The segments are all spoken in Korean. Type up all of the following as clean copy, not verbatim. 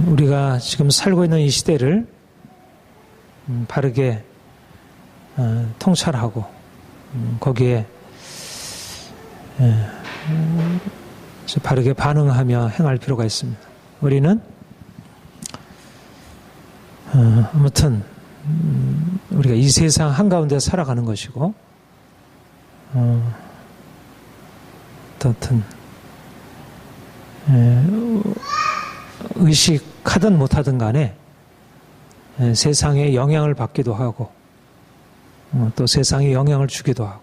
우리가 지금 살고 있는 이 시대를 바르게 통찰하고 거기에 바르게 반응하며 행할 필요가 있습니다. 우리는 아무튼 우리가 이 세상 한가운데 살아가는 것이고 어떻든 의식하든 못하든 간에 세상에 영향을 받기도 하고 또 세상에 영향을 주기도 하고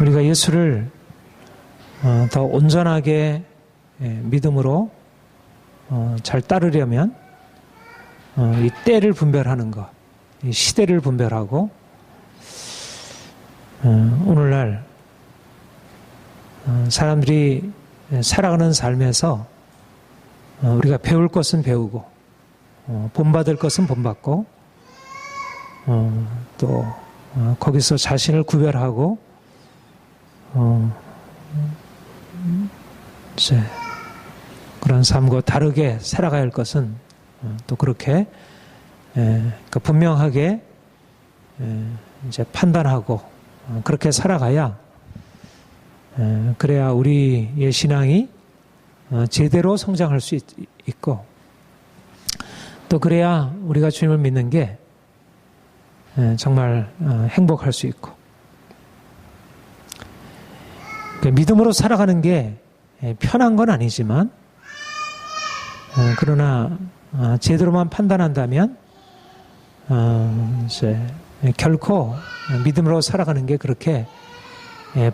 우리가 예수를 더 온전하게 믿음으로 잘 따르려면 이 때를 분별하는 것, 이 시대를 분별하고 오늘날 사람들이 살아가는 삶에서 우리가 배울 것은 배우고 본받을 것은 본받고 또 거기서 자신을 구별하고 이제 그런 삶과 다르게 살아가야 할 것은 또 그렇게 분명하게 이제 판단하고 그렇게 살아가야 그래야 우리의 신앙이 제대로 성장할 수 있고 또 그래야 우리가 주님을 믿는 게 정말 행복할 수 있고 믿음으로 살아가는 게 편한 건 아니지만 그러나 제대로만 판단한다면 이제 결코 믿음으로 살아가는 게 그렇게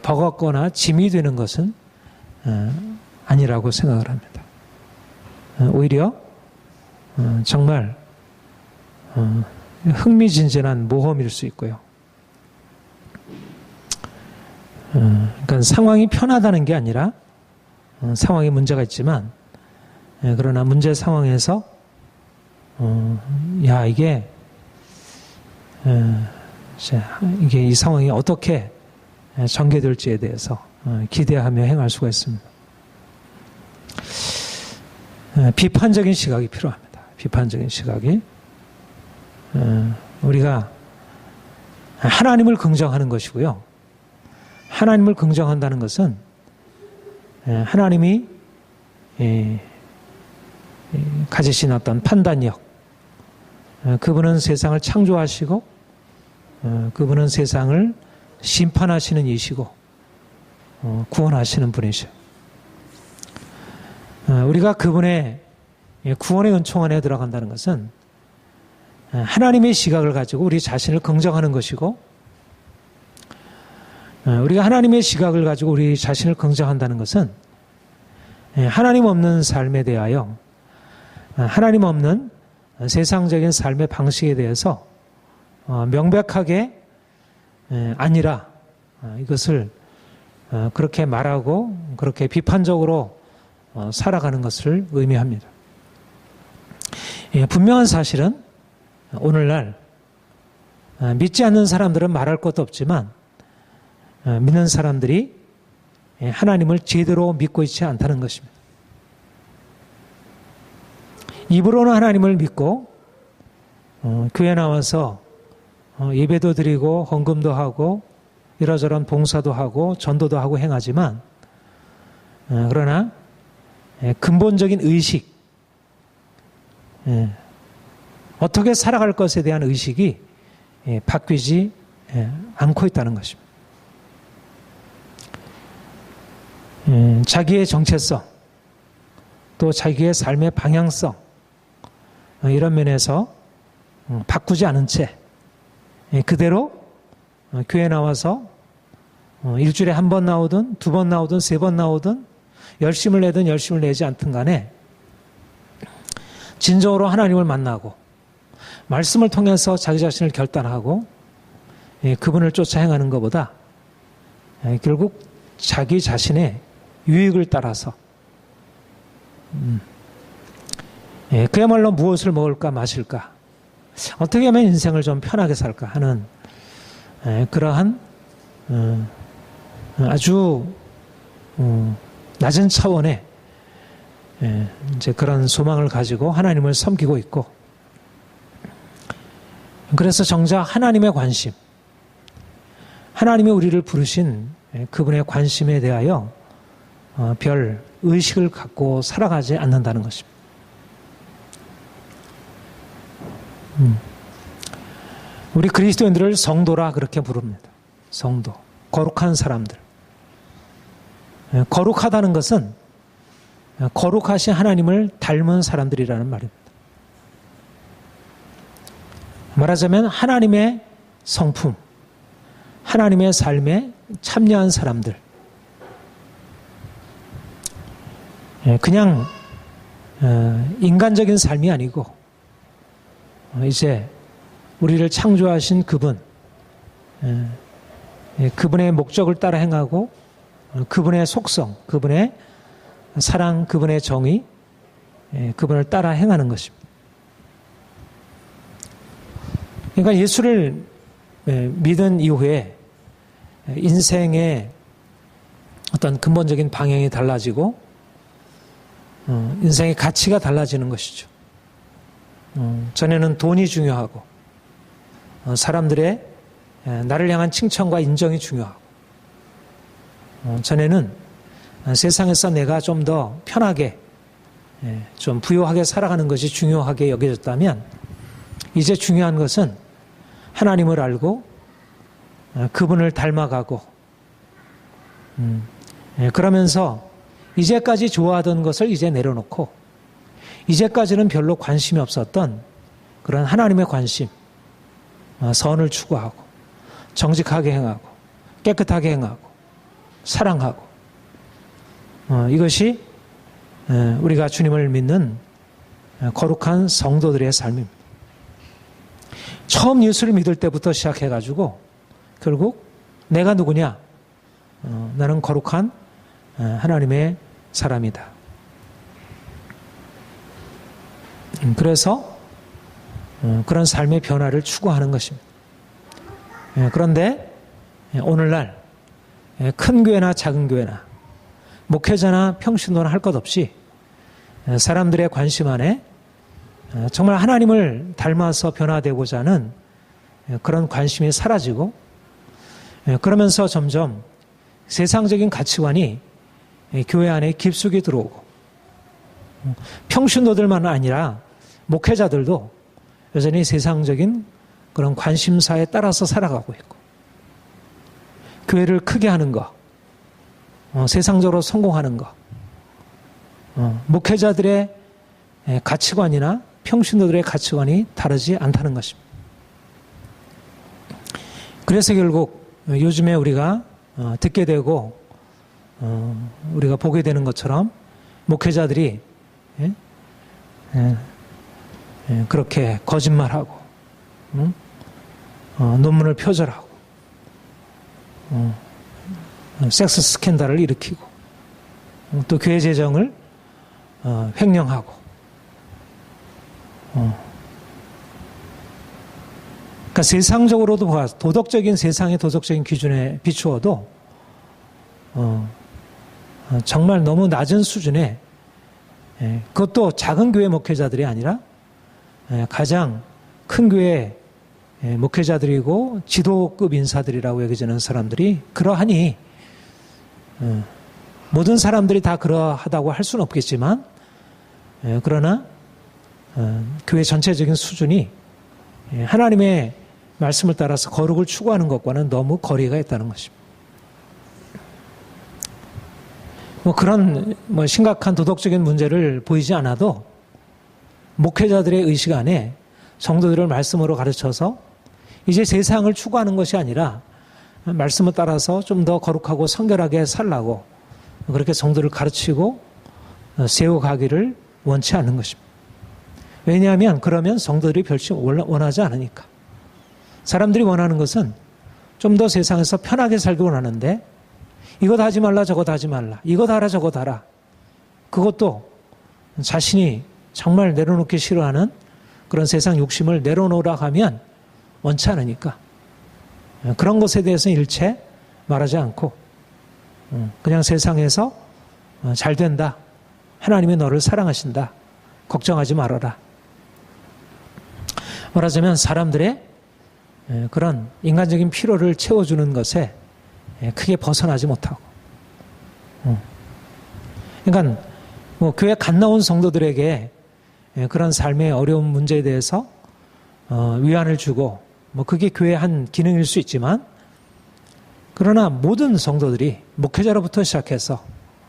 버겁거나 짐이 되는 것은 아니라고 생각을 합니다. 오히려 정말 흥미진진한 모험일 수 있고요. 그러니까 상황이 편하다는 게 아니라 상황에 문제가 있지만 그러나 문제 상황에서 이게 이 상황이 어떻게 전개될지에 대해서 기대하며 행할 수가 있습니다. 비판적인 시각이 필요합니다. 비판적인 시각이 우리가 하나님을 긍정하는 것이고요. 하나님을 긍정한다는 것은 하나님이 가지신 어떤 판단력, 그분은 세상을 창조하시고 그분은 세상을 심판하시는 이시고 구원하시는 분이셔. 우리가 그분의 구원의 은총 안에 들어간다는 것은 하나님의 시각을 가지고 우리 자신을 긍정하는 것이고 우리가 하나님의 시각을 가지고 우리 자신을 긍정한다는 것은 하나님 없는 삶에 대하여 하나님 없는 세상적인 삶의 방식에 대해서 명백하게 아니라 이것을 그렇게 말하고 그렇게 비판적으로 살아가는 것을 의미합니다. 분명한 사실은 오늘날 믿지 않는 사람들은 말할 것도 없지만 믿는 사람들이 하나님을 제대로 믿고 있지 않다는 것입니다. 입으로는 하나님을 믿고 교회 나와서 예배도 드리고 헌금도 하고 이러저런 봉사도 하고 전도도 하고 행하지만 그러나 근본적인 의식, 어떻게 살아갈 것에 대한 의식이 바뀌지 않고 있다는 것입니다. 자기의 정체성, 또 자기의 삶의 방향성, 이런 면에서 바꾸지 않은 채 그대로 교회 나와서 일주일에 한 번 나오든 두 번 나오든 세 번 나오든 열심을 내든 열심을 내지 않든 간에 진정으로 하나님을 만나고 말씀을 통해서 자기 자신을 결단하고 그분을 쫓아 행하는 것보다 결국 자기 자신의 유익을 따라서 그야말로 무엇을 먹을까 마실까 어떻게 하면 인생을 좀 편하게 살까 하는 그러한 아주 낮은 차원의 이제 그런 소망을 가지고 하나님을 섬기고 있고, 그래서 정작 하나님의 관심, 하나님이 우리를 부르신 그분의 관심에 대하여 별 의식을 갖고 살아가지 않는다는 것입니다. 우리 그리스도인들을 성도라 그렇게 부릅니다. 성도, 거룩한 사람들. 거룩하다는 것은 거룩하신 하나님을 닮은 사람들이라는 말입니다. 말하자면 하나님의 성품, 하나님의 삶에 참여한 사람들. 그냥 인간적인 삶이 아니고 이제 우리를 창조하신 그분, 그분의 목적을 따라 행하고 그분의 속성, 그분의 사랑, 그분의 정의, 그분을 따라 행하는 것입니다. 그러니까 예수를 믿은 이후에 인생의 어떤 근본적인 방향이 달라지고 인생의 가치가 달라지는 것이죠. 전에는 돈이 중요하고 사람들의 나를 향한 칭찬과 인정이 중요하고, 전에는 세상에서 내가 좀 더 편하게 좀 부유하게 살아가는 것이 중요하게 여겨졌다면, 이제 중요한 것은 하나님을 알고 그분을 닮아가고, 그러면서 이제까지 좋아하던 것을 이제 내려놓고 이제까지는 별로 관심이 없었던 그런 하나님의 관심, 선을 추구하고 정직하게 행하고 깨끗하게 행하고 사랑하고, 이것이 우리가 주님을 믿는 거룩한 성도들의 삶입니다. 처음 예수를 믿을 때부터 시작해가지고 결국 내가 누구냐? 나는 거룩한 하나님의 사람이다. 그래서 그런 삶의 변화를 추구하는 것입니다. 그런데 오늘날 큰 교회나 작은 교회나 목회자나 평신도나 할 것 없이 사람들의 관심 안에 정말 하나님을 닮아서 변화되고자 하는 그런 관심이 사라지고, 그러면서 점점 세상적인 가치관이 교회 안에 깊숙이 들어오고, 평신도들만 아니라 목회자들도 여전히 세상적인 그런 관심사에 따라서 살아가고 있고, 교회를 크게 하는 것, 세상적으로 성공하는 것, 목회자들의 가치관이나 평신도들의 가치관이 다르지 않다는 것입니다. 그래서 결국 요즘에 우리가 듣게 되고 우리가 보게 되는 것처럼 목회자들이 그렇게 거짓말하고 논문을 표절하고 섹스 스캔들을 일으키고 또 교회 재정을 횡령하고, 그러니까 세상적으로도 도덕적인 세상의 도덕적인 기준에 비추어도 정말 너무 낮은 수준의, 그것도 작은 교회 목회자들이 아니라 가장 큰 교회 목회자들이고 지도급 인사들이라고 여겨지는 사람들이 그러하니, 모든 사람들이 다 그러하다고 할 수는 없겠지만, 그러나 교회 전체적인 수준이 하나님의 말씀을 따라서 거룩을 추구하는 것과는 너무 거리가 있다는 것입니다. 그런 심각한 도덕적인 문제를 보이지 않아도 목회자들의 의식 안에 성도들을 말씀으로 가르쳐서 이제 세상을 추구하는 것이 아니라 말씀을 따라서 좀 더 거룩하고 성결하게 살라고 그렇게 성도를 가르치고 세워가기를 원치 않는 것입니다. 왜냐하면 그러면 성도들이 별로 원하지 않으니까. 사람들이 원하는 것은 좀 더 세상에서 편하게 살기 원하는데, 이것 하지 말라 저것 하지 말라, 이것 하라 저것 하라, 그것도 자신이 정말 내려놓기 싫어하는 그런 세상 욕심을 내려놓으라 하면 원치 않으니까 그런 것에 대해서는 일체 말하지 않고 그냥 세상에서 잘 된다. 하나님이 너를 사랑하신다. 걱정하지 말아라. 말하자면 사람들의 그런 인간적인 필요를 채워주는 것에 크게 벗어나지 못하고 그러니까 뭐 교회 갓 나온 성도들에게 그런 삶의 어려운 문제에 대해서 위안을 주고 뭐 그게 교회의 한 기능일 수 있지만 그러나 모든 성도들이 목회자로부터 시작해서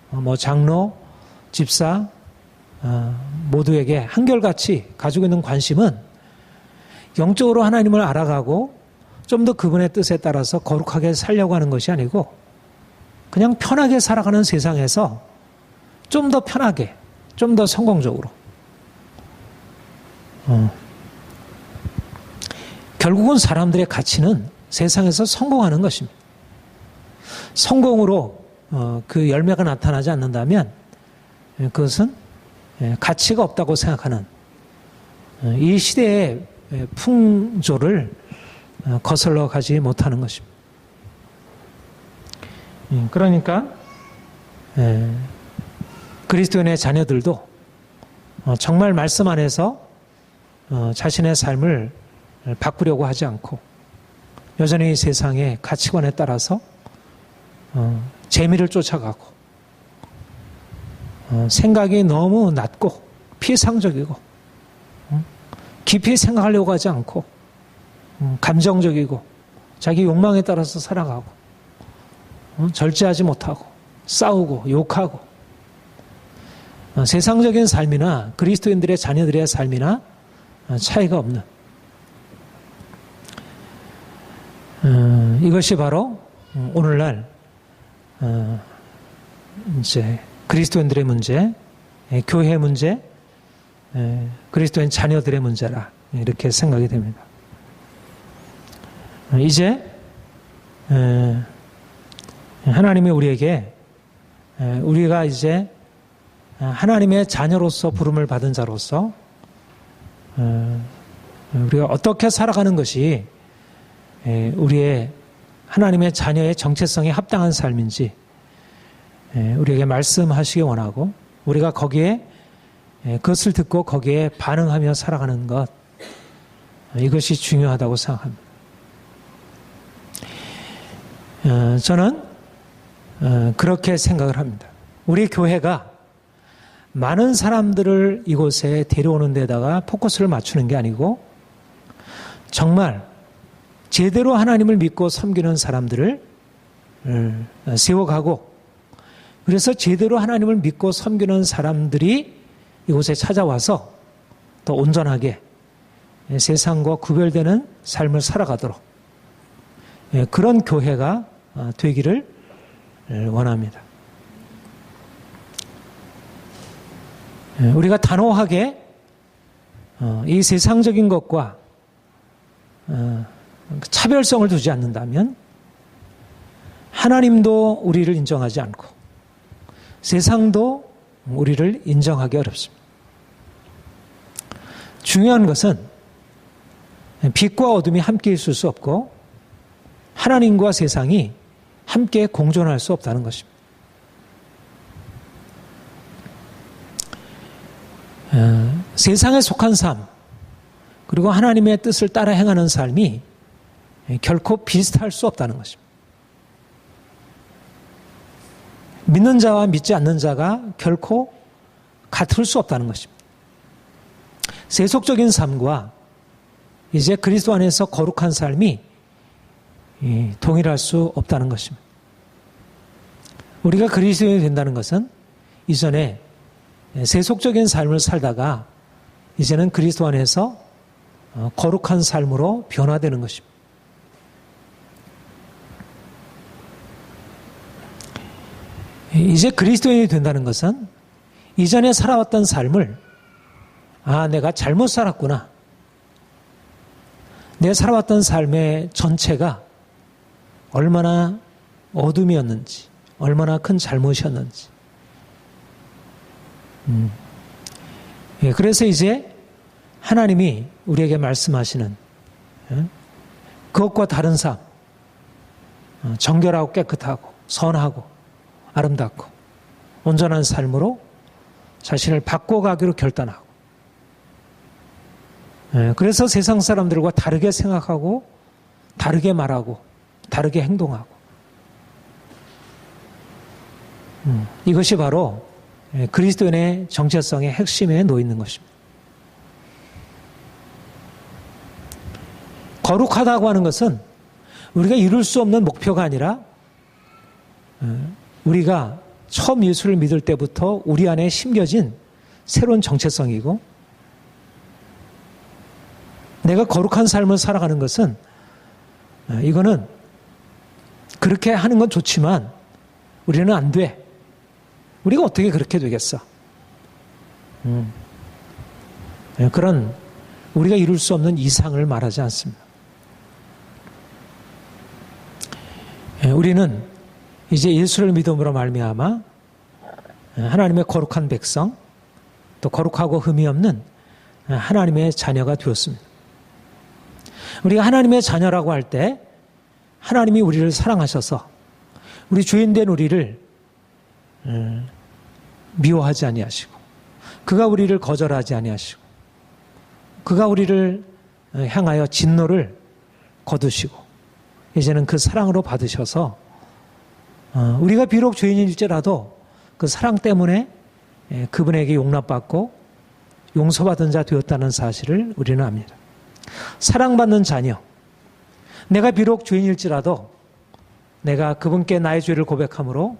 뭐 장로, 집사 모두에게 한결같이 가지고 있는 관심은 영적으로 하나님을 알아가고 좀 더 그분의 뜻에 따라서 거룩하게 살려고 하는 것이 아니고 그냥 편하게 살아가는 세상에서 좀 더 편하게, 좀 더 성공적으로 결국은 사람들의 가치는 세상에서 성공하는 것입니다. 성공으로 그 열매가 나타나지 않는다면 그것은 가치가 없다고 생각하는 이 시대의 풍조를 거슬러 가지 못하는 것입니다. 그러니까 그리스도인의 자녀들도 정말 말씀 안에서 자신의 삶을 바꾸려고 하지 않고 여전히 세상의 가치관에 따라서 재미를 쫓아가고 생각이 너무 낮고 피상적이고 깊이 생각하려고 하지 않고 감정적이고 자기 욕망에 따라서 살아가고 절제하지 못하고 싸우고 욕하고 세상적인 삶이나 그리스도인들의 자녀들의 삶이나 차이가 없는 이것이 바로 오늘날 이제 그리스도인들의 문제, 교회의 문제, 그리스도인 자녀들의 문제라 이렇게 생각이 됩니다. 이제 하나님이 우리에게 우리가 이제 하나님의 자녀로서 부름을 받은 자로서 우리가 어떻게 살아가는 것이 우리의 하나님의 자녀의 정체성에 합당한 삶인지 우리에게 말씀하시기 원하고 우리가 거기에 그것을 듣고 거기에 반응하며 살아가는 것 이것이 중요하다고 생각합니다. 저는 그렇게 생각을 합니다. 우리 교회가 많은 사람들을 이곳에 데려오는 데다가 포커스를 맞추는 게 아니고 정말 제대로 하나님을 믿고 섬기는 사람들을 세워가고 그래서 제대로 하나님을 믿고 섬기는 사람들이 이곳에 찾아와서 더 온전하게 세상과 구별되는 삶을 살아가도록 그런 교회가 되기를 원합니다. 우리가 단호하게 이 세상적인 것과 차별성을 두지 않는다면 하나님도 우리를 인정하지 않고 세상도 우리를 인정하기 어렵습니다. 중요한 것은 빛과 어둠이 함께 있을 수 없고 하나님과 세상이 함께 공존할 수 없다는 것입니다. 세상에 속한 삶 그리고 하나님의 뜻을 따라 행하는 삶이 결코 비슷할 수 없다는 것입니다. 믿는 자와 믿지 않는 자가 결코 같을 수 없다는 것입니다. 세속적인 삶과 이제 그리스도 안에서 거룩한 삶이 동일할 수 없다는 것입니다. 우리가 그리스도인이 된다는 것은 이전에 세속적인 삶을 살다가 이제는 그리스도 안에서 거룩한 삶으로 변화되는 것입니다. 이제 그리스도인이 된다는 것은 이전에 살아왔던 삶을 내가 잘못 살았구나. 내 살아왔던 삶의 전체가 얼마나 어둠이었는지 얼마나 큰 잘못이었는지 그래서 이제 하나님이 우리에게 말씀하시는 그것과 다른 삶, 정결하고 깨끗하고 선하고 아름답고 온전한 삶으로 자신을 바꿔가기로 결단하고, 그래서 세상 사람들과 다르게 생각하고 다르게 말하고 다르게 행동하고, 이것이 바로 그리스도인의 정체성의 핵심에 놓여 있는 것입니다. 거룩하다고 하는 것은 우리가 이룰 수 없는 목표가 아니라 우리가 처음 예수를 믿을 때부터 우리 안에 심겨진 새로운 정체성이고, 내가 거룩한 삶을 살아가는 것은 이거는 그렇게 하는 건 좋지만 우리는 안 돼. 우리가 어떻게 그렇게 되겠어? 그런 우리가 이룰 수 없는 이상을 말하지 않습니다. 우리는 이제 예수를 믿음으로 말미암아 하나님의 거룩한 백성, 또 거룩하고 흠이 없는 하나님의 자녀가 되었습니다. 우리가 하나님의 자녀라고 할 때 하나님이 우리를 사랑하셔서 우리 죄인된 우리를 미워하지 아니하시고, 그가 우리를 거절하지 아니하시고, 그가 우리를 향하여 진노를 거두시고 이제는 그 사랑으로 받으셔서 우리가 비록 죄인일지라도 그 사랑 때문에 그분에게 용납받고 용서받은 자 되었다는 사실을 우리는 압니다. 사랑받는 자녀, 내가 비록 죄인일지라도 내가 그분께 나의 죄를 고백함으로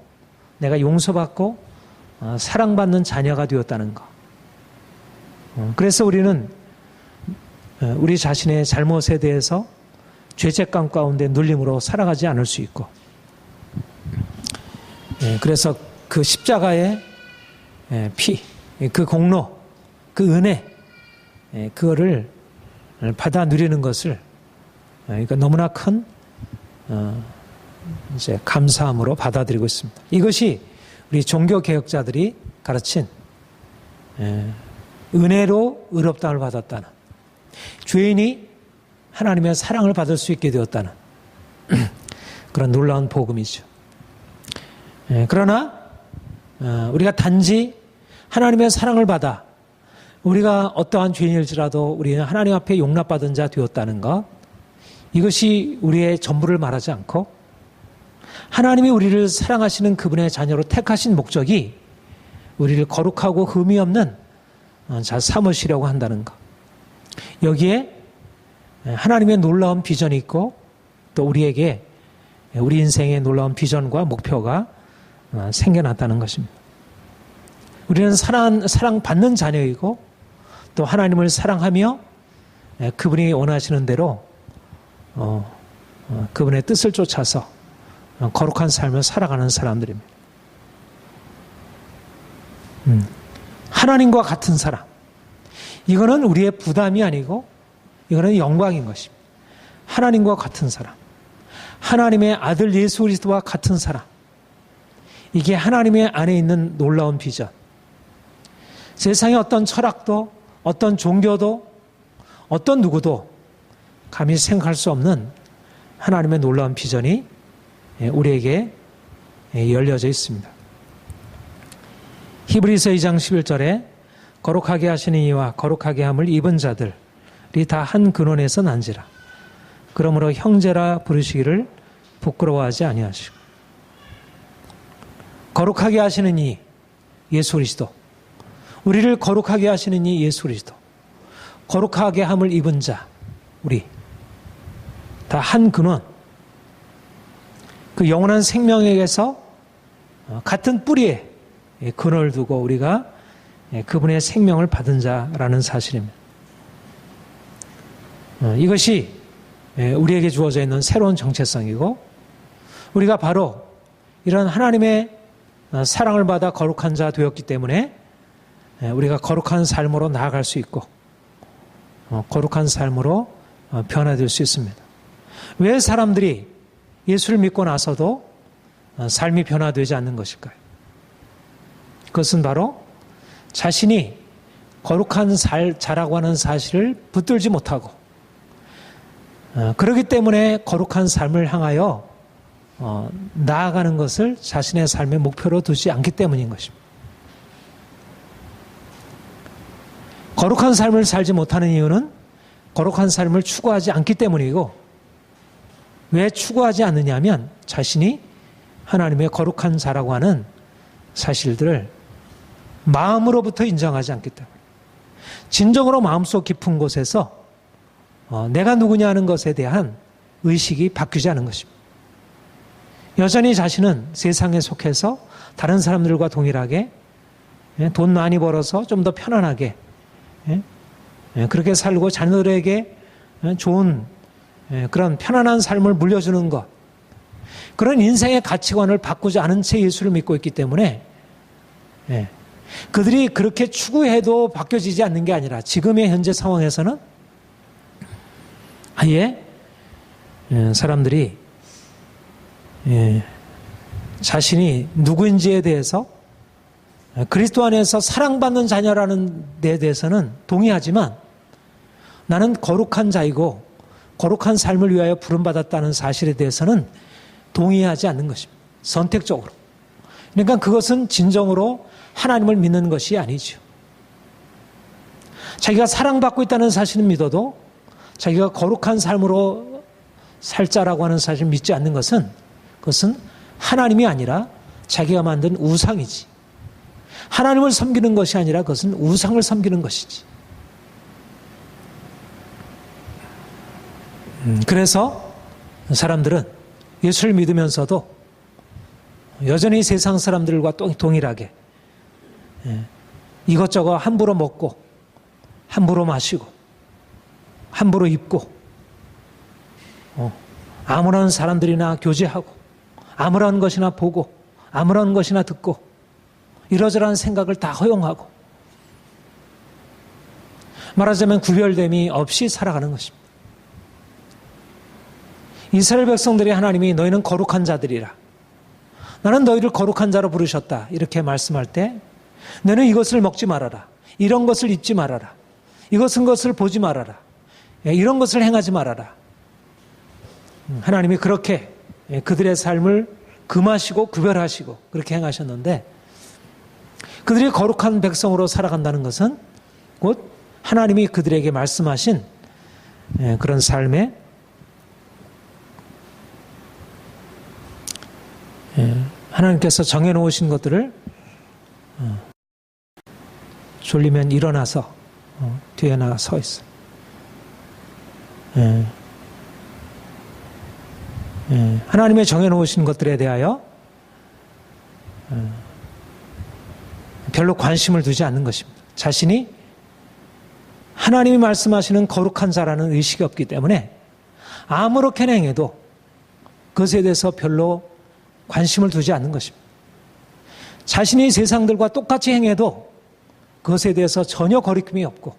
내가 용서받고 사랑받는 자녀가 되었다는 것. 그래서 우리는 우리 자신의 잘못에 대해서 죄책감 가운데 눌림으로 살아가지 않을 수 있고, 그래서 그 십자가의 피, 그 공로, 그 은혜, 그거를 받아 누리는 것을 그러니까 너무나 큰 이제 감사함으로 받아들이고 있습니다. 이것이 우리 종교 개혁자들이 가르친 은혜로 의롭다함을 받았다는, 죄인이 하나님의 사랑을 받을 수 있게 되었다는 그런 놀라운 복음이죠. 그러나 우리가 단지 하나님의 사랑을 받아 우리가 어떠한 죄인일지라도 우리는 하나님 앞에 용납받은 자 되었다는 것, 이것이 우리의 전부를 말하지 않고 하나님이 우리를 사랑하시는 그분의 자녀로 택하신 목적이 우리를 거룩하고 흠이 없는 자 삼으시려고 한다는 것, 여기에 하나님의 놀라운 비전이 있고 또 우리에게 우리 인생의 놀라운 비전과 목표가 생겨났다는 것입니다. 우리는 사랑받는 자녀이고 또 하나님을 사랑하며 그분이 원하시는 대로 그분의 뜻을 쫓아서 거룩한 삶을 살아가는 사람들입니다. 하나님과 같은 사람, 이거는 우리의 부담이 아니고 이거는 영광인 것입니다. 하나님과 같은 사람, 하나님의 아들 예수 그리스도와 같은 사람, 이게 하나님의 안에 있는 놀라운 비전. 세상의 어떤 철학도, 어떤 종교도, 어떤 누구도 감히 생각할 수 없는 하나님의 놀라운 비전이 우리에게 열려져 있습니다. 히브리서 2장 11절에 거룩하게 하시는 이와 거룩하게 함을 입은 자들이 다 한 근원에서 난지라. 그러므로 형제라 부르시기를 부끄러워하지 아니하시고. 거룩하게 하시는 이 예수 그리스도, 우리를 거룩하게 하시는 이 예수 그리스도, 거룩하게 함을 입은 자 우리 다 한 근원, 그 영원한 생명에게서 같은 뿌리에 근원을 두고 우리가 그분의 생명을 받은 자라는 사실입니다. 이것이 우리에게 주어져 있는 새로운 정체성이고, 우리가 바로 이런 하나님의 사랑을 받아 거룩한 자 되었기 때문에 우리가 거룩한 삶으로 나아갈 수 있고 거룩한 삶으로 변화될 수 있습니다. 왜 사람들이 예수를 믿고 나서도 삶이 변화되지 않는 것일까요? 그것은 바로 자신이 거룩한 자라고 하는 사실을 붙들지 못하고 그렇기 때문에 거룩한 삶을 향하여 나아가는 것을 자신의 삶의 목표로 두지 않기 때문인 것입니다. 거룩한 삶을 살지 못하는 이유는 거룩한 삶을 추구하지 않기 때문이고, 왜 추구하지 않느냐면 자신이 하나님의 거룩한 자라고 하는 사실들을 마음으로부터 인정하지 않기 때문에, 진정으로 마음속 깊은 곳에서 내가 누구냐 하는 것에 대한 의식이 바뀌지 않은 것입니다. 여전히 자신은 세상에 속해서 다른 사람들과 동일하게 돈 많이 벌어서 좀 더 편안하게 그렇게 살고 자녀들에게 좋은 그런 편안한 삶을 물려주는 것, 그런 인생의 가치관을 바꾸지 않은 채 예수를 믿고 있기 때문에 그들이 그렇게 추구해도 바뀌어지지 않는 게 아니라 지금의 현재 상황에서는 아예 사람들이 자신이 누구인지에 대해서, 그리스도 안에서 사랑받는 자녀라는 데 대해서는 동의하지만 나는 거룩한 자이고 거룩한 삶을 위하여 부름받았다는 사실에 대해서는 동의하지 않는 것입니다. 선택적으로. 그러니까 그것은 진정으로 하나님을 믿는 것이 아니죠. 자기가 사랑받고 있다는 사실은 믿어도 자기가 거룩한 삶으로 살자라고 하는 사실을 믿지 않는 것은, 그것은 하나님이 아니라 자기가 만든 우상이지. 하나님을 섬기는 것이 아니라 그것은 우상을 섬기는 것이지. 그래서 사람들은 예수를 믿으면서도 여전히 세상 사람들과 동일하게 이것저것 함부로 먹고 함부로 마시고 함부로 입고 아무런 사람들이나 교제하고 아무런 것이나 보고 아무런 것이나 듣고 이러저러한 생각을 다 허용하고, 말하자면 구별됨이 없이 살아가는 것입니다. 이스라엘 백성들이 하나님이 너희는 거룩한 자들이라, 나는 너희를 거룩한 자로 부르셨다 이렇게 말씀할 때 너는 이것을 먹지 말아라, 이런 것을 입지 말아라, 것을 보지 말아라, 이런 것을 행하지 말아라. 하나님이 그렇게 그들의 삶을 금하시고 구별하시고 그렇게 행하셨는데, 그들이 거룩한 백성으로 살아간다는 것은 곧 하나님이 그들에게 말씀하신 그런 삶에 하나님께서 정해놓으신 것들을 졸리면 일어나서 뒤에 나가 서 있어. 하나님의 정해놓으신 것들에 대하여 별로 관심을 두지 않는 것입니다. 자신이 하나님이 말씀하시는 거룩한 자라는 의식이 없기 때문에 아무렇게 행해도 그것에 대해서 별로 관심을 두지 않는 것입니다. 자신이 세상들과 똑같이 행해도 그것에 대해서 전혀 거리낌이 없고,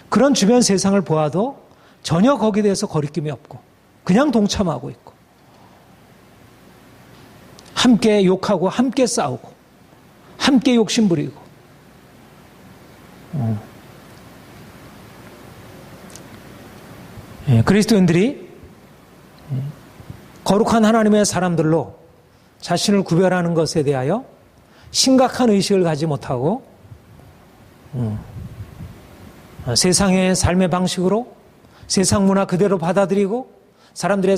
그런 주변 세상을 보아도 전혀 거기에 대해서 거리낌이 없고 그냥 동참하고 있고, 함께 욕하고 함께 싸우고 함께 욕심부리고 그리스도인들이 거룩한 하나님의 사람들로 자신을 구별하는 것에 대하여 심각한 의식을 가지 못하고 세상의 삶의 방식으로 세상 문화 그대로 받아들이고 사람들의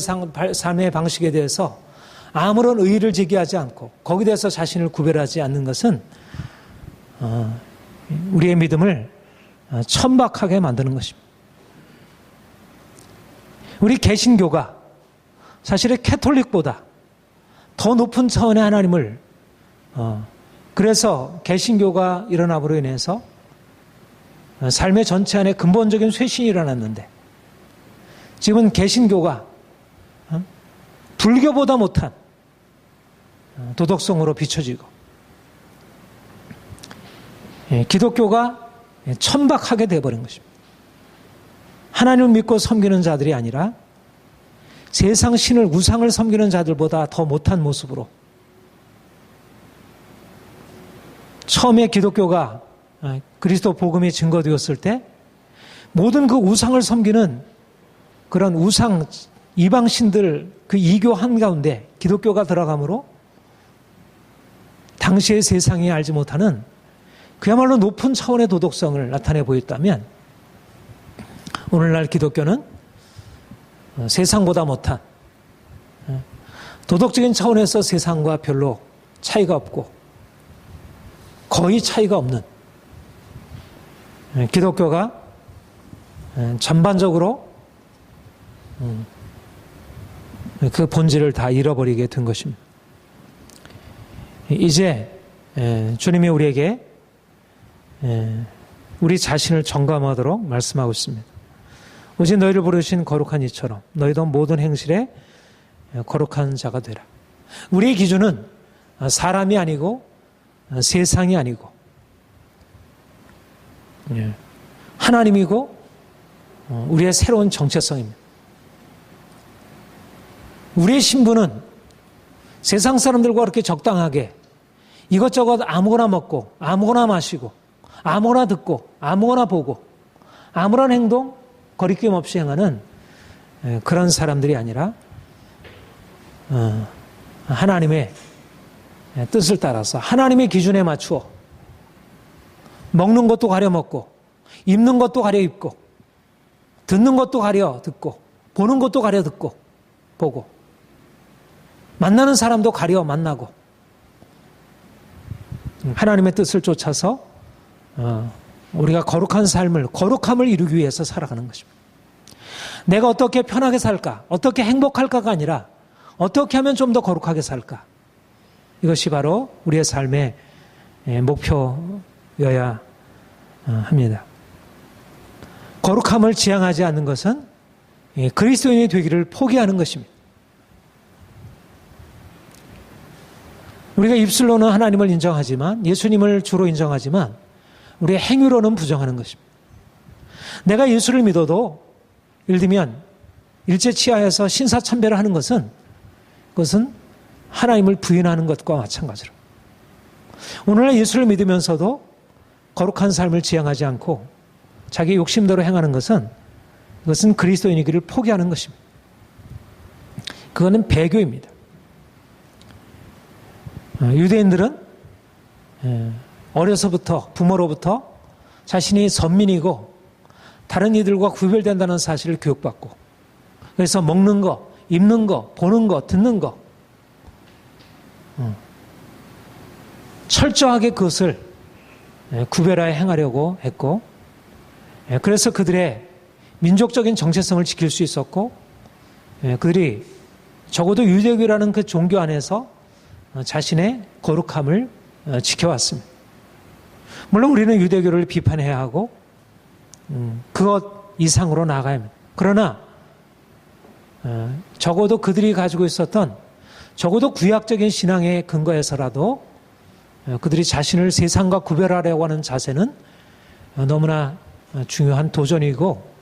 삶의 방식에 대해서 아무런 의의를 제기하지 않고 거기에 대해서 자신을 구별하지 않는 것은 우리의 믿음을 천박하게 만드는 것입니다. 우리 개신교가 사실은 캐톨릭보다 더 높은 차원의 하나님을 그래서 개신교가 일어남으로 인해서 삶의 전체 안에 근본적인 쇄신이 일어났는데, 지금은 개신교가 불교보다 못한 도덕성으로 비춰지고 기독교가 천박하게 되어버린 것입니다. 하나님을 믿고 섬기는 자들이 아니라 세상 신을 우상을 섬기는 자들보다 더 못한 모습으로, 처음에 기독교가 그리스도 복음이 증거되었을 때 모든 그 우상을 섬기는 그런 우상 이방신들 그 이교 한가운데 기독교가 들어가므로 당시의 세상이 알지 못하는 그야말로 높은 차원의 도덕성을 나타내 보였다면 오늘날 기독교는 세상보다 못한 도덕적인 차원에서 세상과 별로 차이가 없고 거의 차이가 없는 기독교가 전반적으로 그 본질을 다 잃어버리게 된 것입니다. 이제 주님이 우리에게 우리 자신을 점검하도록 말씀하고 있습니다. 오직 너희를 부르신 거룩한 이처럼 너희도 모든 행실에 거룩한 자가 되라. 우리의 기준은 사람이 아니고 세상이 아니고 하나님이고 우리의 새로운 정체성입니다. 우리의 신분은 세상 사람들과 그렇게 적당하게 이것저것 아무거나 먹고 아무거나 마시고 아무거나 듣고 아무거나 보고 아무런 행동 거리낌 없이 행하는 그런 사람들이 아니라 하나님의 뜻을 따라서 하나님의 기준에 맞추어 먹는 것도 가려 먹고 입는 것도 가려 입고 듣는 것도 가려 듣고 보는 것도 가려 듣고 보고 만나는 사람도 가려 만나고 하나님의 뜻을 쫓아서 우리가 거룩한 삶을 거룩함을 이루기 위해서 살아가는 것입니다. 내가 어떻게 편하게 살까? 어떻게 행복할까가 아니라 어떻게 하면 좀 더 거룩하게 살까? 이것이 바로 우리의 삶의 목표여야 합니다. 거룩함을 지향하지 않는 것은 그리스도인이 되기를 포기하는 것입니다. 우리가 입술로는 하나님을 인정하지만 예수님을 주로 인정하지만 우리의 행위로는 부정하는 것입니다. 내가 예수를 믿어도 예를 들면 일제치하에서 신사참배를 하는 것은 그것은 하나님을 부인하는 것과 마찬가지로 오늘날 예수를 믿으면서도 거룩한 삶을 지향하지 않고 자기 욕심대로 행하는 것은 그것은 그리스도인이기를 포기하는 것입니다. 그거는 배교입니다. 유대인들은 어려서부터 부모로부터 자신이 선민이고 다른 이들과 구별된다는 사실을 교육받고 그래서 먹는 거, 입는 거, 보는 거, 듣는 거 철저하게 그것을 구별하여 행하려고 했고 그래서 그들의 민족적인 정체성을 지킬 수 있었고 그들이 적어도 유대교라는 그 종교 안에서 자신의 거룩함을 지켜왔습니다. 물론 우리는 유대교를 비판해야 하고 그것 이상으로 나아가야 합니다. 그러나 적어도 그들이 가지고 있었던 적어도 구약적인 신앙의 근거에서라도 그들이 자신을 세상과 구별하려고 하는 자세는 너무나 중요한 도전이고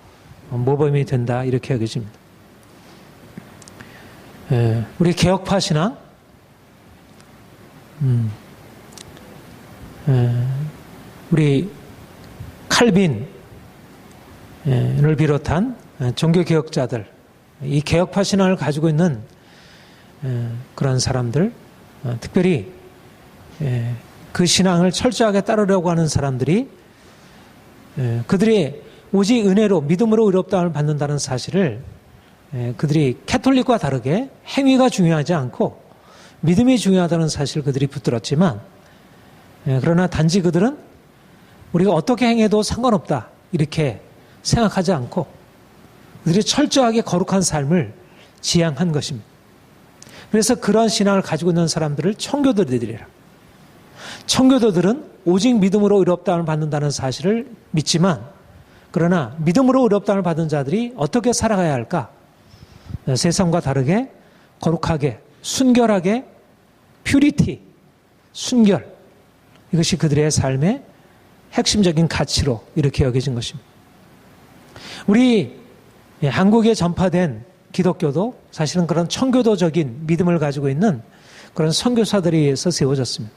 모범이 된다 이렇게 여겨집니다. 우리 개혁파 신앙 우리 칼빈을 비롯한 종교개혁자들 이 개혁파 신앙을 가지고 있는 그런 사람들 특별히 그 신앙을 철저하게 따르려고 하는 사람들이 그들이 오직 은혜로 믿음으로 의롭다함을 받는다는 사실을 그들이 캐톨릭과 다르게 행위가 중요하지 않고 믿음이 중요하다는 사실을 그들이 붙들었지만 그러나 단지 그들은 우리가 어떻게 행해도 상관없다 이렇게 생각하지 않고 그들이 철저하게 거룩한 삶을 지향한 것입니다. 그래서 그런 신앙을 가지고 있는 사람들을 청교도들이라. 청교도들은 오직 믿음으로 의롭다함을 받는다는 사실을 믿지만 그러나 믿음으로 의롭다함을 받은 자들이 어떻게 살아가야 할까? 세상과 다르게 거룩하게 순결하게 퓨리티 순결 이것이 그들의 삶의 핵심적인 가치로 이렇게 여겨진 것입니다. 우리 한국에 전파된 기독교도 사실은 그런 청교도적인 믿음을 가지고 있는 그런 선교사들에 의해서 세워졌습니다.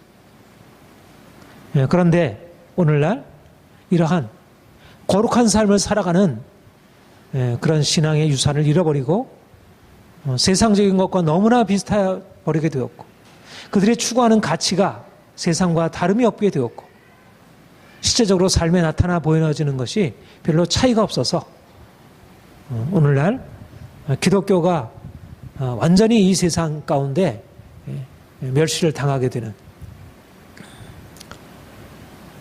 그런데 오늘날 이러한 거룩한 삶을 살아가는 그런 신앙의 유산을 잃어버리고 세상적인 것과 너무나 비슷해 버리게 되었고, 그들이 추구하는 가치가 세상과 다름이 없게 되었고, 실제적으로 삶에 나타나 보여지는 것이 별로 차이가 없어서 오늘날 기독교가 완전히 이 세상 가운데 멸시를 당하게 되는,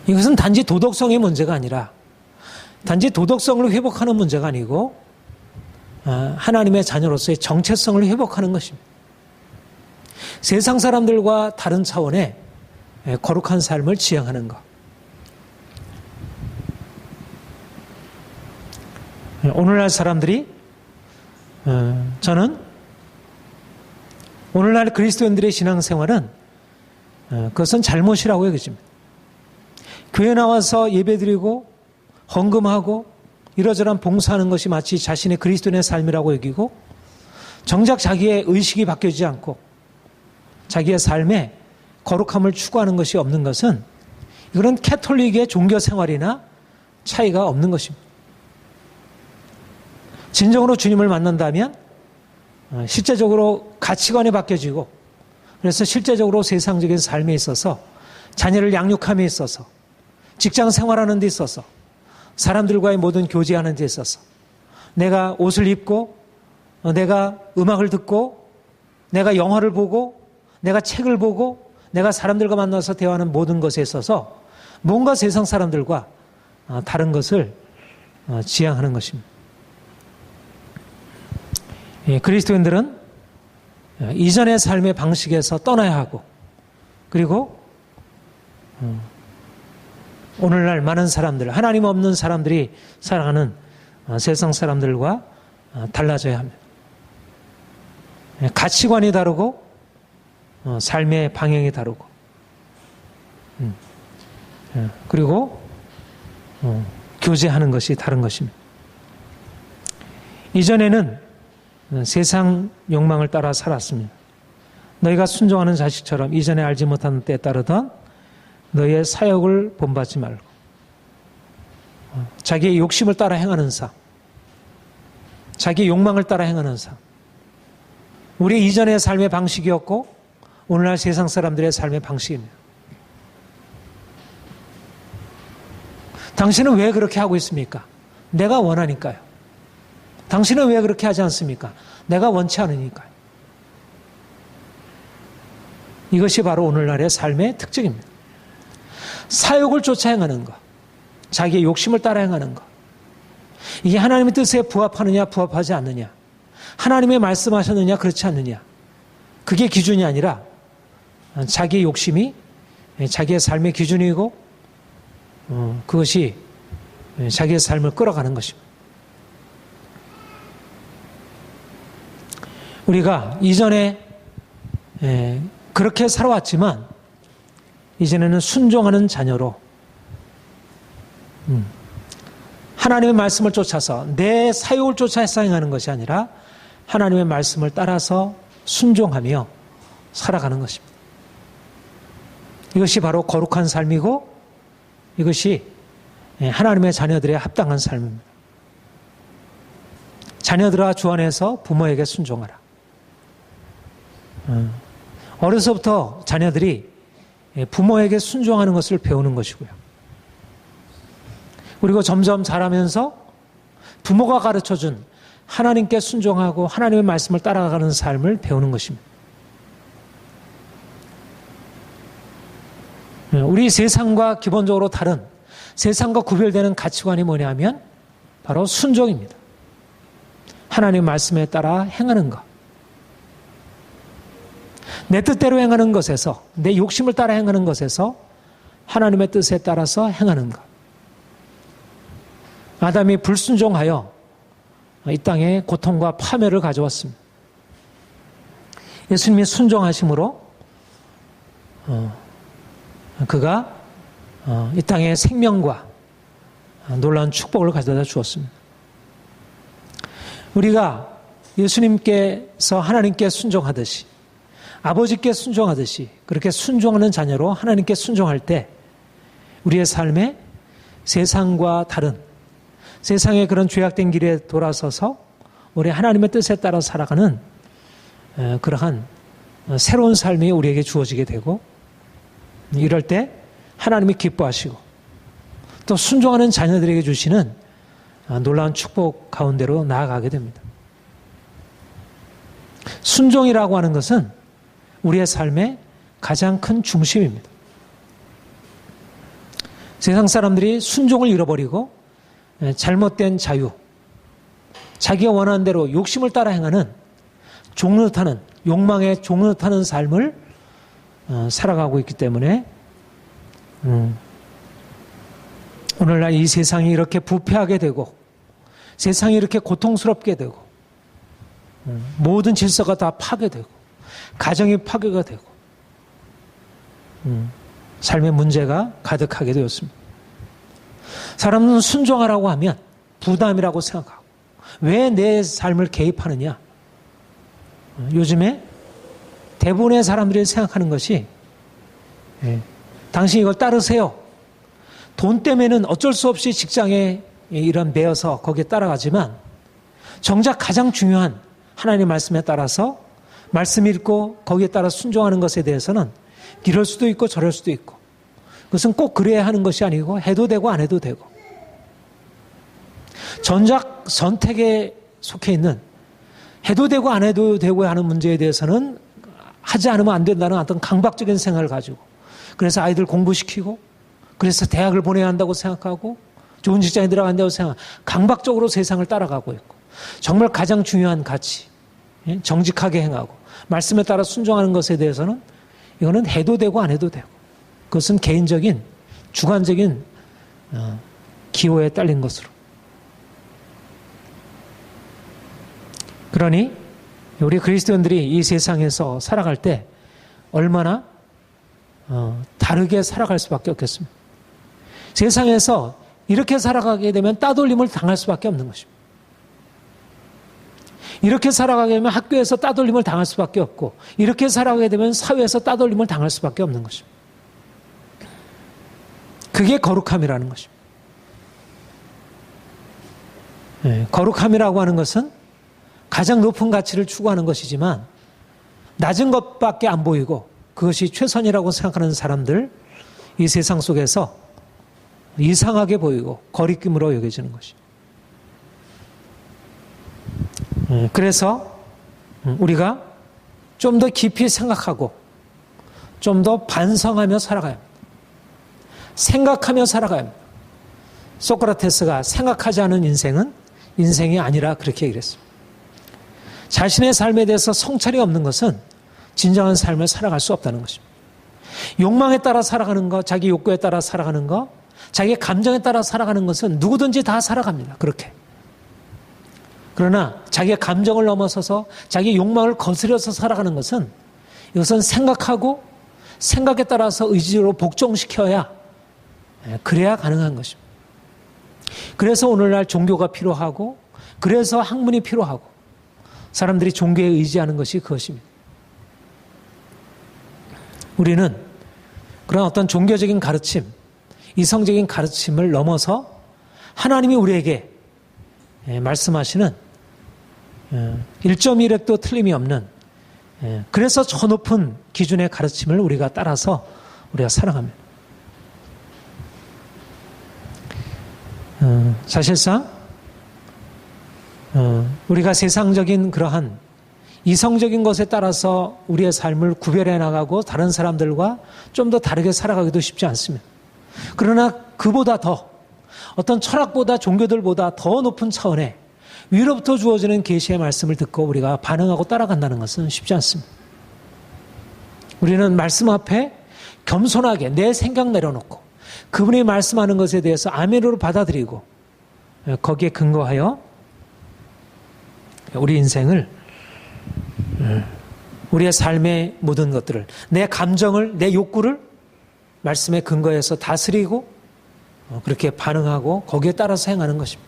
이것은 단지 도덕성의 문제가 아니라, 단지 도덕성을 회복하는 문제가 아니고 하나님의 자녀로서의 정체성을 회복하는 것입니다. 세상 사람들과 다른 차원의 거룩한 삶을 지향하는 것. 오늘날 사람들이, 저는 오늘날 그리스도인들의 신앙생활은 그것은 잘못이라고 여겨집니다. 교회 나와서 예배드리고 헌금하고 이러저런 봉사하는 것이 마치 자신의 그리스도인의 삶이라고 여기고, 정작 자기의 의식이 바뀌지 않고 자기의 삶에 거룩함을 추구하는 것이 없는 것은, 이거는 캐톨릭의 종교 생활이나 차이가 없는 것입니다. 진정으로 주님을 만난다면 실제적으로 가치관이 바뀌어지고, 그래서 실제적으로 세상적인 삶에 있어서, 자녀를 양육함에 있어서, 직장 생활하는 데 있어서, 사람들과의 모든 교제하는 데 있어서, 내가 옷을 입고, 내가 음악을 듣고, 내가 영화를 보고, 내가 책을 보고, 내가 사람들과 만나서 대화하는 모든 것에 있어서 뭔가 세상 사람들과 다른 것을 지향하는 것입니다. 그리스도인들은 이전의 삶의 방식에서 떠나야 하고, 그리고 오늘날 많은 사람들, 하나님 없는 사람들이 살아가는 세상 사람들과 달라져야 합니다. 가치관이 다르고 삶의 방향이 다르고, 그리고 교제하는 것이 다른 것입니다. 이전에는 세상 욕망을 따라 살았습니다. 너희가 순종하는 자식처럼 이전에 알지 못하는 때에 따르던 너희의 사역을 본받지 말고, 자기의 욕심을 따라 행하는 삶, 자기의 욕망을 따라 행하는 삶, 우리 이전의 삶의 방식이었고 오늘날 세상 사람들의 삶의 방식입니다. 당신은 왜 그렇게 하고 있습니까? 내가 원하니까요. 당신은 왜 그렇게 하지 않습니까? 내가 원치 않으니까요. 이것이 바로 오늘날의 삶의 특징입니다. 사욕을 쫓아 행하는 것, 자기의 욕심을 따라 행하는 것, 이게 하나님의 뜻에 부합하느냐 부합하지 않느냐, 하나님의 말씀하셨느냐 그렇지 않느냐, 그게 기준이 아니라 자기의 욕심이 자기의 삶의 기준이고 그것이 자기의 삶을 끌어가는 것입니다. 우리가 이전에 그렇게 살아왔지만 이제는 순종하는 자녀로 하나님의 말씀을 쫓아서 내 사욕을 쫓아 행하는 것이 아니라 하나님의 말씀을 따라서 순종하며 살아가는 것입니다. 이것이 바로 거룩한 삶이고 이것이 하나님의 자녀들의 합당한 삶입니다. 자녀들아 주 안에서 부모에게 순종하라. 어려서부터 자녀들이 부모에게 순종하는 것을 배우는 것이고요. 그리고 점점 자라면서 부모가 가르쳐준 하나님께 순종하고 하나님의 말씀을 따라가는 삶을 배우는 것입니다. 우리 세상과 기본적으로 다른, 세상과 구별되는 가치관이 뭐냐면 바로 순종입니다. 하나님의 말씀에 따라 행하는 것. 내 뜻대로 행하는 것에서, 내 욕심을 따라 행하는 것에서 하나님의 뜻에 따라서 행하는 것. 아담이 불순종하여 이 땅에 고통과 파멸을 가져왔습니다. 예수님이 순종하심으로 그가 이 땅에 생명과 놀라운 축복을 가져다 주었습니다. 우리가 예수님께서 하나님께 순종하듯이, 아버지께 순종하듯이 그렇게 순종하는 자녀로 하나님께 순종할 때 우리의 삶에 세상과 다른 세상의 그런 죄악된 길에 돌아서서 우리 하나님의 뜻에 따라 살아가는 그러한 새로운 삶이 우리에게 주어지게 되고, 이럴 때 하나님이 기뻐하시고 또 순종하는 자녀들에게 주시는 놀라운 축복 가운데로 나아가게 됩니다. 순종이라고 하는 것은 우리의 삶의 가장 큰 중심입니다. 세상 사람들이 순종을 잃어버리고 잘못된 자유, 자기가 원하는 대로 욕심을 따라 행하는 종로 타는, 욕망의 종로 타는 삶을 살아가고 있기 때문에 오늘날 이 세상이 이렇게 부패하게 되고 세상이 이렇게 고통스럽게 되고 모든 질서가 다 파괴되고 가정이 파괴가 되고 삶의 문제가 가득하게 되었습니다. 사람은 순종하라고 하면 부담이라고 생각하고 왜 내 삶을 개입하느냐? 요즘에 대부분의 사람들이 생각하는 것이 당신 이걸 따르세요. 돈 때문에는 어쩔 수 없이 직장에 이런 매여서 거기에 따라가지만 정작 가장 중요한 하나님의 말씀에 따라서 말씀 읽고 거기에 따라 순종하는 것에 대해서는 이럴 수도 있고 저럴 수도 있고, 그것은 꼭 그래야 하는 것이 아니고 해도 되고 안 해도 되고, 전작 선택에 속해 있는 해도 되고 안 해도 되고 하는 문제에 대해서는 하지 않으면 안 된다는 어떤 강박적인 생각을 가지고, 그래서 아이들 공부시키고 그래서 대학을 보내야 한다고 생각하고 좋은 직장에 들어간다고 생각하고 강박적으로 세상을 따라가고 있고, 정말 가장 중요한 가치, 정직하게 행하고 말씀에 따라 순종하는 것에 대해서는 이거는 해도 되고 안 해도 되고, 그것은 개인적인 주관적인 기호에 딸린 것으로. 그러니 우리 그리스도인들이 이 세상에서 살아갈 때 얼마나 다르게 살아갈 수밖에 없겠습니다. 세상에서 이렇게 살아가게 되면 따돌림을 당할 수밖에 없는 것입니다. 이렇게 살아가게 되면 학교에서 따돌림을 당할 수밖에 없고, 이렇게 살아가게 되면 사회에서 따돌림을 당할 수밖에 없는 것입니다. 그게 거룩함이라는 것입니다. 거룩함이라고 하는 것은 가장 높은 가치를 추구하는 것이지만 낮은 것밖에 안 보이고 그것이 최선이라고 생각하는 사람들, 이 세상 속에서 이상하게 보이고 거리낌으로 여겨지는 것입니다. 그래서 우리가 좀 더 깊이 생각하고 좀 더 반성하며 살아가야 합니다. 생각하며 살아가야 합니다. 소크라테스가 생각하지 않은 인생은 인생이 아니라 그렇게 얘기했습니다. 자신의 삶에 대해서 성찰이 없는 것은 진정한 삶을 살아갈 수 없다는 것입니다. 욕망에 따라 살아가는 것, 자기 욕구에 따라 살아가는 것, 자기 감정에 따라 살아가는 것은 누구든지 다 살아갑니다. 그렇게. 그러나 자기의 감정을 넘어서서 자기 욕망을 거스려서 살아가는 것은, 이것은 생각하고 생각에 따라서 의지로 복종시켜야, 그래야 가능한 것입니다. 그래서 오늘날 종교가 필요하고, 그래서 학문이 필요하고, 사람들이 종교에 의지하는 것이 그것입니다. 우리는 그런 어떤 종교적인 가르침, 이성적인 가르침을 넘어서 하나님이 우리에게 말씀하시는 1.1획도 틀림이 없는, 그래서 저 높은 기준의 가르침을 우리가 따라서 우리가 살아갑니다. 사실상 우리가 세상적인 그러한 이성적인 것에 따라서 우리의 삶을 구별해 나가고 다른 사람들과 좀 더 다르게 살아가기도 쉽지 않습니다. 그러나 그보다 더, 어떤 철학보다 종교들보다 더 높은 차원의 위로부터 주어지는 계시의 말씀을 듣고 우리가 반응하고 따라간다는 것은 쉽지 않습니다. 우리는 말씀 앞에 겸손하게 내 생각 내려놓고 그분이 말씀하는 것에 대해서 아멘으로 받아들이고 거기에 근거하여 우리 인생을, 우리의 삶의 모든 것들을, 내 감정을, 내 욕구를 말씀에 근거해서 다스리고 그렇게 반응하고 거기에 따라서 행하는 것입니다.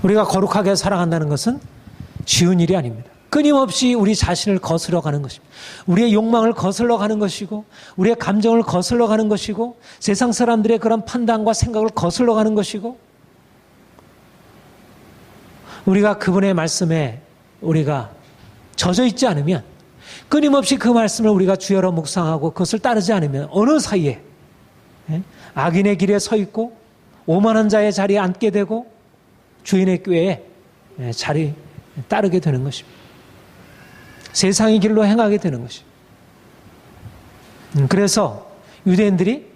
우리가 거룩하게 살아간다는 것은 쉬운 일이 아닙니다. 끊임없이 우리 자신을 거스러 가는 것입니다. 우리의 욕망을 거슬러 가는 것이고, 우리의 감정을 거슬러 가는 것이고, 세상 사람들의 그런 판단과 생각을 거슬러 가는 것이고, 우리가 그분의 말씀에 우리가 젖어 있지 않으면, 끊임없이 그 말씀을 우리가 주여로 묵상하고 그것을 따르지 않으면 어느 사이에 악인의 길에 서 있고 오만한 자의 자리에 앉게 되고 주인의 꾀에 자리 따르게 되는 것입니다. 세상의 길로 행하게 되는 것입니다. 그래서 유대인들이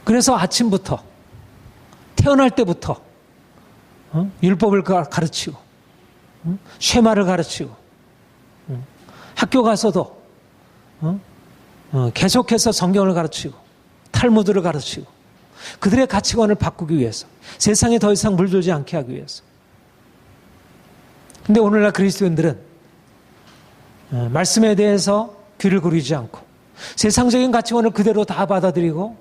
아침부터 태어날 때부터 율법을 가르치고 쉐마를 가르치고 학교 가서도 계속해서 성경을 가르치고 탈무드를 가르치고 그들의 가치관을 바꾸기 위해서, 세상에 더 이상 물들지 않게 하기 위해서. 근데 오늘날 그리스도인들은 말씀에 대해서 귀를 기울이지 않고 세상적인 가치관을 그대로 다 받아들이고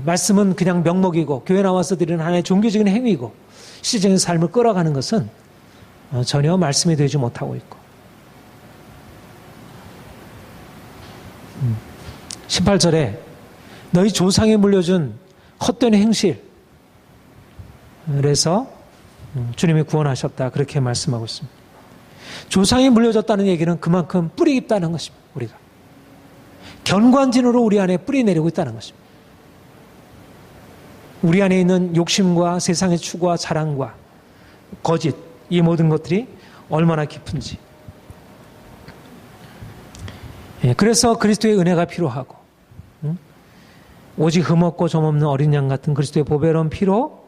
말씀은 그냥 명목이고 교회 나와서 드리는 하나의 종교적인 행위고 시적인 삶을 끌어가는 것은 전혀 말씀이 되지 못하고 있고, 18절에 너희 조상이 물려준 헛된 행실, 그래서 주님이 구원하셨다, 그렇게 말씀하고 있습니다. 조상이 물려줬다는 얘기는 그만큼 뿌리 깊다는 것입니다. 우리가 견관진으로 우리 안에 뿌리 내리고 있다는 것입니다. 우리 안에 있는 욕심과 세상의 추구와 자랑과 거짓, 이 모든 것들이 얼마나 깊은지. 그래서 그리스도의 은혜가 필요하고, 오직 흠없고 점없는 어린 양 같은 그리스도의 보배로운 피로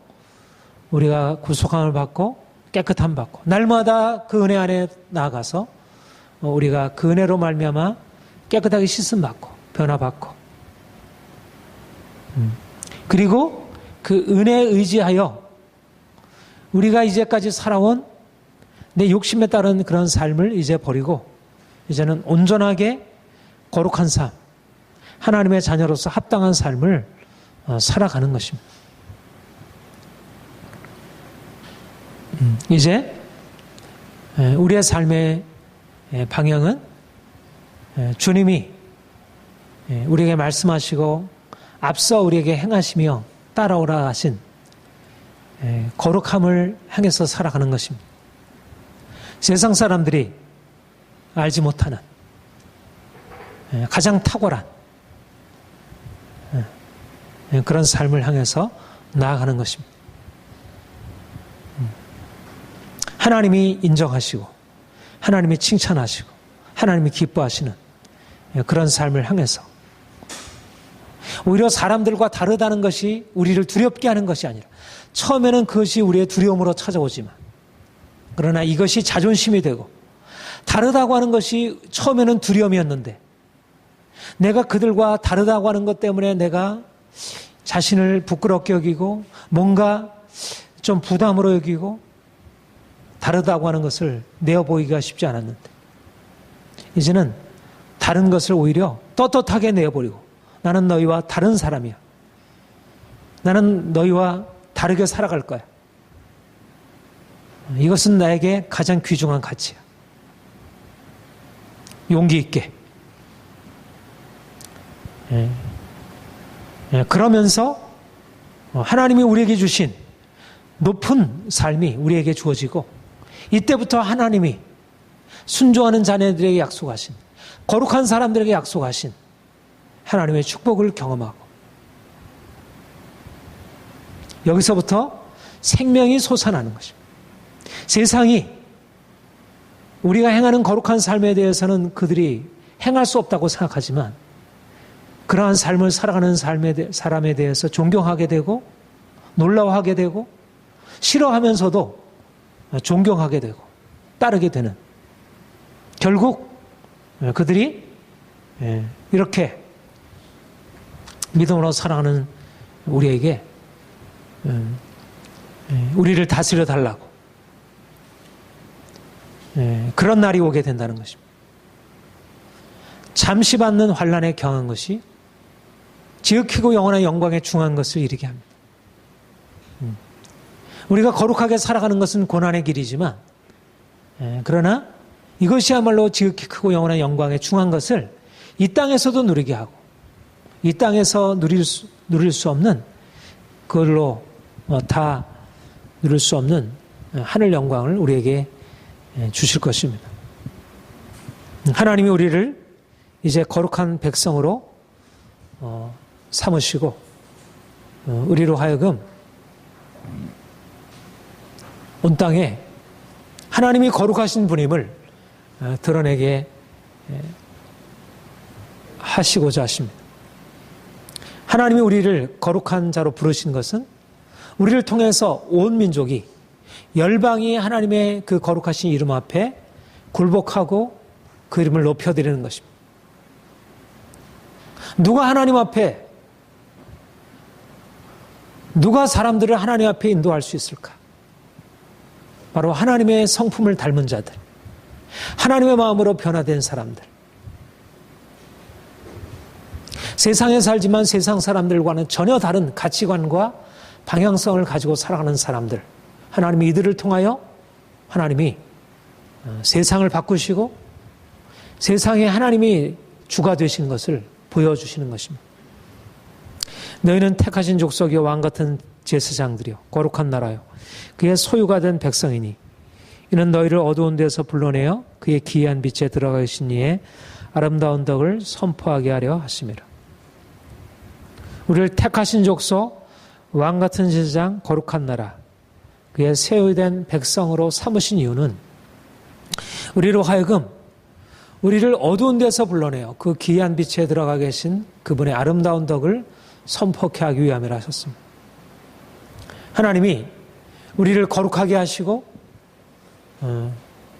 우리가 구속함을 받고 깨끗함 받고, 날마다 그 은혜 안에 나아가서 우리가 그 은혜로 말미암아 깨끗하게 씻음 받고 변화받고, 그리고 그 은혜에 의지하여 우리가 이제까지 살아온 내 욕심에 따른 그런 삶을 이제 버리고 이제는 온전하게 거룩한 삶, 하나님의 자녀로서 합당한 삶을 살아가는 것입니다. 이제 우리의 삶의 방향은 주님이 우리에게 말씀하시고 앞서 우리에게 행하시며 따라오라 하신 거룩함을 향해서 살아가는 것입니다. 세상 사람들이 알지 못하는 가장 탁월한 그런 삶을 향해서 나아가는 것입니다. 하나님이 인정하시고 하나님이 칭찬하시고 하나님이 기뻐하시는 그런 삶을 향해서, 오히려 사람들과 다르다는 것이 우리를 두렵게 하는 것이 아니라, 처음에는 그것이 우리의 두려움으로 찾아오지만, 그러나 이것이 자존심이 되고 다르다고 하는 것이 처음에는 두려움이었는데, 내가 그들과 다르다고 하는 것 때문에 내가 자신을 부끄럽게 여기고 뭔가 좀 부담으로 여기고 다르다고 하는 것을 내어보이기가 쉽지 않았는데, 이제는 다른 것을 오히려 떳떳하게 내어버리고, 나는 너희와 다른 사람이야, 나는 너희와 다르게 살아갈 거야, 이것은 나에게 가장 귀중한 가치야. 용기 있게 그러면서 하나님이 우리에게 주신 높은 삶이 우리에게 주어지고, 이때부터 하나님이 순종하는 자녀들에게 약속하신, 거룩한 사람들에게 약속하신 하나님의 축복을 경험하고, 여기서부터 생명이 솟아나는 것입니다. 세상이 우리가 행하는 거룩한 삶에 대해서는 그들이 행할 수 없다고 생각하지만, 그러한 삶을 살아가는 사람에 대해서 존경하게 되고 놀라워하게 되고 싫어하면서도 존경하게 되고 따르게 되는, 결국 그들이 이렇게 믿음으로 살아가는 우리에게 우리를 다스려 달라고 그런 날이 오게 된다는 것입니다. 잠시 받는 환난에 경한 것이 지극히고 영원한 영광에 중한 것을 이루게 합니다. 우리가 거룩하게 살아가는 것은 고난의 길이지만 그러나 이것이야말로 지극히 크고 영원한 영광에 중한 것을 이 땅에서도 누리게 하고 이 땅에서 누릴 수 없는 그걸로 다 누릴 수 없는 하늘 영광을 우리에게 주실 것입니다. 하나님이 우리를 이제 거룩한 백성으로 삼으시고 우리로 하여금 온 땅에 하나님이 거룩하신 분임을 드러내게 하시고자 하십니다. 하나님이 우리를 거룩한 자로 부르신 것은 우리를 통해서 온 민족이 열방이 하나님의 그 거룩하신 이름 앞에 굴복하고 그 이름을 높여드리는 것입니다. 누가 하나님 앞에, 누가 사람들을 하나님 앞에 인도할 수 있을까? 바로 하나님의 성품을 닮은 자들, 하나님의 마음으로 변화된 사람들. 세상에 살지만 세상 사람들과는 전혀 다른 가치관과 방향성을 가지고 살아가는 사람들. 하나님이 이들을 통하여 하나님이 세상을 바꾸시고 세상에 하나님이 주가 되신 것을 보여주시는 것입니다. 너희는 택하신 족속이요 왕같은 제사장들이요 거룩한 나라요 그의 소유가 된 백성이니 이는 너희를 어두운 데서 불러내어 그의 기이한 빛에 들어가신 이의 아름다운 덕을 선포하게 하려 하심이라. 우리를 택하신 족속 왕같은 제사장 거룩한 나라 그의 소유된 백성으로 삼으신 이유는 우리로 하여금 우리를 어두운 데서 불러내어 그 기이한 빛에 들어가 계신 그분의 아름다운 덕을 선포케 하기 위함이라 하셨습니다. 하나님이 우리를 거룩하게 하시고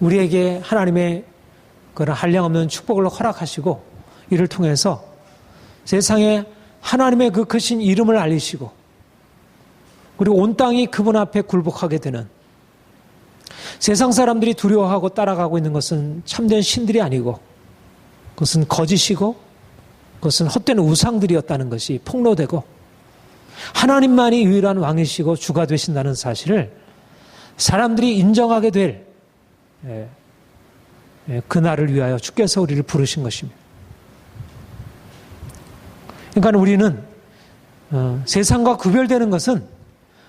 우리에게 하나님의 그런 한량없는 축복을 허락하시고 이를 통해서 세상에 하나님의 그 크신 이름을 알리시고 그리고 온 땅이 그분 앞에 굴복하게 되는 세상 사람들이 두려워하고 따라가고 있는 것은 참된 신들이 아니고 그것은 거짓이고 그것은 헛된 우상들이었다는 것이 폭로되고 하나님만이 유일한 왕이시고 주가 되신다는 사실을 사람들이 인정하게 될 그날을 위하여 주께서 우리를 부르신 것입니다. 그러니까 우리는 세상과 구별되는 것은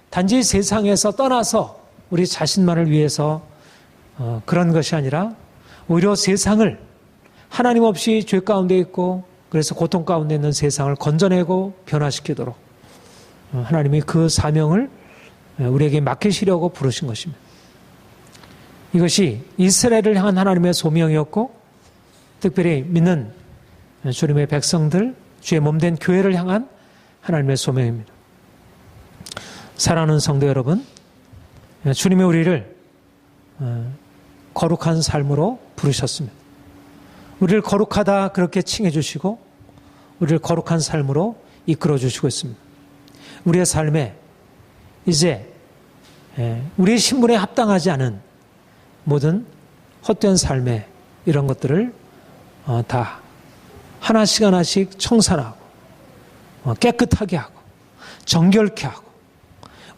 단지 세상에서 떠나서 우리 자신만을 위해서 그런 것이 아니라 오히려 세상을 하나님 없이 죄 가운데 있고 그래서 고통 가운데 있는 세상을 건져내고 변화시키도록 하나님이 그 사명을 우리에게 맡기시려고 부르신 것입니다. 이것이 이스라엘을 향한 하나님의 소명이었고 특별히 믿는 주님의 백성들, 주의 몸된 교회를 향한 하나님의 소명입니다. 사랑하는 성도 여러분, 주님이 우리를 거룩한 삶으로 부르셨습니다. 우리를 거룩하다 그렇게 칭해 주시고 우리를 거룩한 삶으로 이끌어 주시고 있습니다. 우리의 삶에 이제 우리의 신분에 합당하지 않은 모든 헛된 삶의 이런 것들을 다 하나씩 하나씩 청산하고 깨끗하게 하고 정결케 하고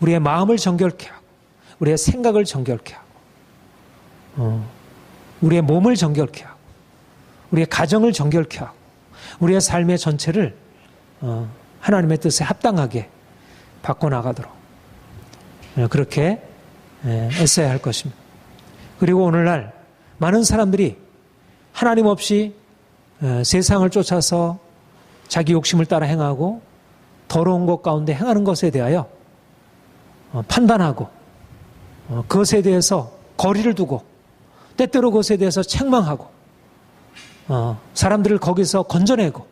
우리의 마음을 정결케 하고 우리의 생각을 정결케 하고 우리의 몸을 정결케 하고 우리의 가정을 정결케 하고 우리의 삶의 전체를 하나님의 뜻에 합당하게 바꿔나가도록 그렇게 애써야 할 것입니다. 그리고 오늘날 많은 사람들이 하나님 없이 세상을 쫓아서 자기 욕심을 따라 행하고 더러운 것 가운데 행하는 것에 대하여 판단하고 그것에 대해서 거리를 두고 때때로 그것에 대해서 책망하고 사람들을 거기서 건져내고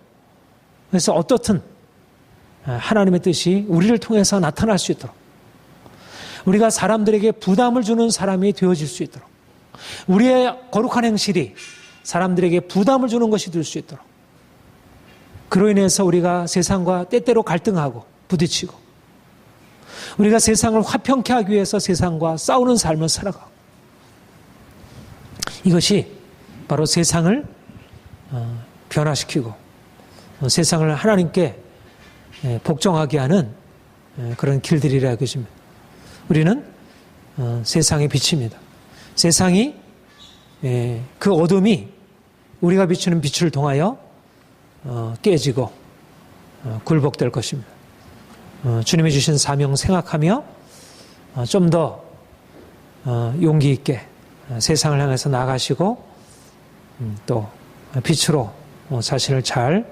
그래서 어떻든 하나님의 뜻이 우리를 통해서 나타날 수 있도록 우리가 사람들에게 부담을 주는 사람이 되어질 수 있도록 우리의 거룩한 행실이 사람들에게 부담을 주는 것이 될 수 있도록 그로 인해서 우리가 세상과 때때로 갈등하고 부딪히고 우리가 세상을 화평케 하기 위해서 세상과 싸우는 삶을 살아가고 이것이 바로 세상을 변화시키고 세상을 하나님께 복종하게 하는 그런 길들이라 것입니다. 우리는 세상의 빛입니다. 세상이 그 어둠이 우리가 비추는 빛을 통하여 깨지고 굴복될 것입니다. 주님이 주신 사명 생각하며 좀 더 용기 있게 세상을 향해서 나가시고 또 빛으로 자신을 잘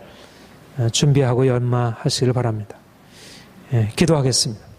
준비하고 연마하시길 바랍니다. 기도하겠습니다.